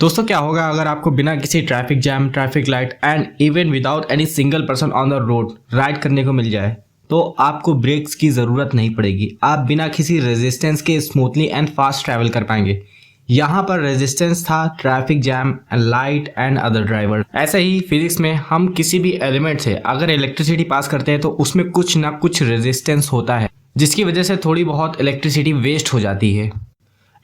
दोस्तों क्या होगा अगर आपको बिना किसी traffic jam, traffic light and even without any single person on the road ride करने को मिल जाए। तो आपको ब्रेक्स की ज़रूरत नहीं पड़ेगी, आप बिना किसी रेजिस्टेंस के स्मूथली एंड फास्ट ट्रैवल कर पाएंगे। यहाँ पर रेजिस्टेंस था traffic jam and light and other driver. ऐसे ही फिजिक्स में हम किसी भी एलिमेंट से अगर इलेक्ट्रिसिटी पास करते हैं तो उसमें कुछ ना कुछ रेजिस्टेंस होता है, जिसकी वजह से थोड़ी बहुत इलेक्ट्रिसिटी वेस्ट हो जाती है।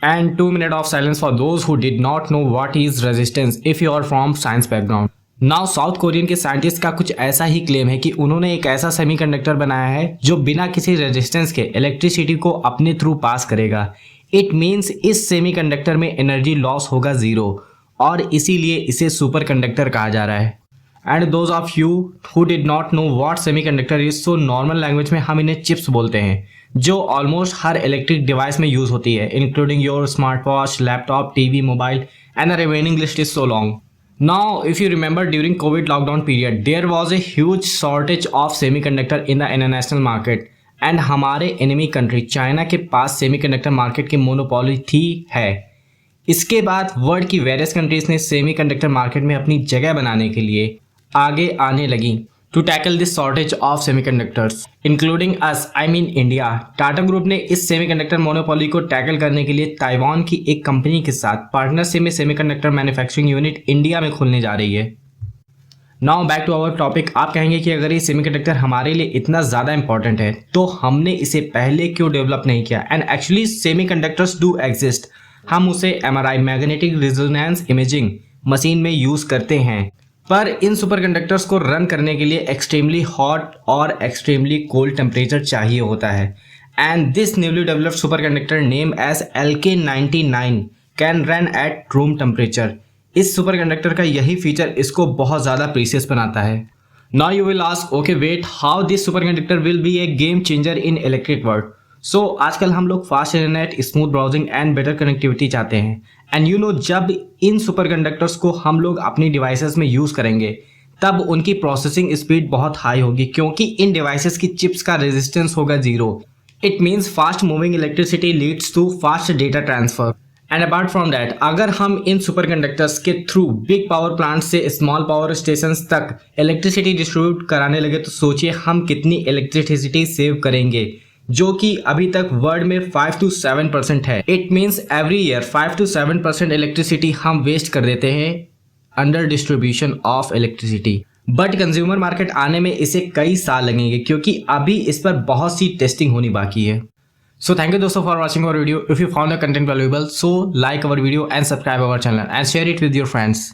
And 2 minutes of silence for those who did not know what is resistance if you are from science background. Now south Korean के साइंटिस्ट का कुछ ऐसा ही क्लेम है कि उन्होंने एक ऐसा सेमीकंडक्टर बनाया है जो बिना किसी रेजिस्टेंस के इलेक्ट्रिसिटी को अपने थ्रू पास करेगा। इट मीन्स इस सेमीकंडक्टर में एनर्जी लॉस होगा जीरो और इसीलिए इसे सुपर कंडक्टर कहा जा रहा है। And those of you who did not know what semiconductor is, so normal language में हम इन्हें चिप्स बोलते हैं, जो ऑलमोस्ट हर इलेक्ट्रिक डिवाइस में यूज होती है, including your smart watch, laptop, TV, mobile, and the remaining list is so long. Now, if you remember during COVID lockdown period, there was a huge shortage of semiconductor in the international market, and हमारे enemy country China के पास semiconductor market की monopoly थी है. इसके बाद world की various countries ने semiconductor market में अपनी जगह बनाने के लिए आगे आने लगी to tackle this shortage of semiconductors, including us, I mean India. Tata group ने इस सेमीकंडक्टर मोनोपोली को टैकल करने के लिए ताइवान की एक कंपनी के साथ पार्टनरशिप में सेमीकंडक्टर मैन्युफैक्चरिंग यूनिट इंडिया में खुलने जा रही है. Now back to our topic. आप कहेंगे कि अगर ये सेमीकंडक्टर हमारे लिए इतना ज़्यादा इंपॉर्टेंट है तो हमने इसे पहले क्यों डेवलप नहीं किया. And actually semiconductors do exist. हम उसे MRI, magnetic resonance imaging machine में यूज़ करते हैं, पर इन सुपरकंडक्टर्स को रन करने के लिए एक्सट्रीमली हॉट और एक्सट्रीमली कोल्ड टेम्परेचर चाहिए होता है. And this newly developed superconductor name as LK99 can run at room temperature. इस सुपरकंडक्टर का यही फीचर इसको बहुत ज़्यादा प्रीसियस बनाता है. Now you will ask, okay wait, how this superconductor will be a game changer in electric world. So आजकल हम लोग fast internet, smooth browsing and better connectivity चाहते हैं. एंड यू नो, जब इन सुपरकंडक्टर्स को हम लोग अपनी डिवाइसेस में यूज़ करेंगे तब उनकी प्रोसेसिंग स्पीड बहुत हाई होगी, क्योंकि इन डिवाइसेस की चिप्स का रेजिस्टेंस होगा zero. It means fast moving electricity leads to fast data transfer. And apart from that, अगर हम इन सुपरकंडक्टर्स के थ्रू बिग पावर प्लांट से स्मॉल पावर स्टेशन तक इलेक्ट्रिसिटी डिस्ट्रीब्यूट कराने लगे तो सोचिए हम कितनी इलेक्ट्रिसिटी सेव करेंगे, जो कि अभी तक वर्ल्ड में 5 to 7% है. It means every year 5 to 7% electricity हम वेस्ट कर देते हैं under distribution of electricity. But consumer market आने में इसे कई साल लगेंगे, क्योंकि अभी इस पर बहुत सी टेस्टिंग होनी बाकी है. सो थैंक यू दोस्तों for watching our video. If you found the content valuable, so like our video and subscribe our channel and share it with your friends.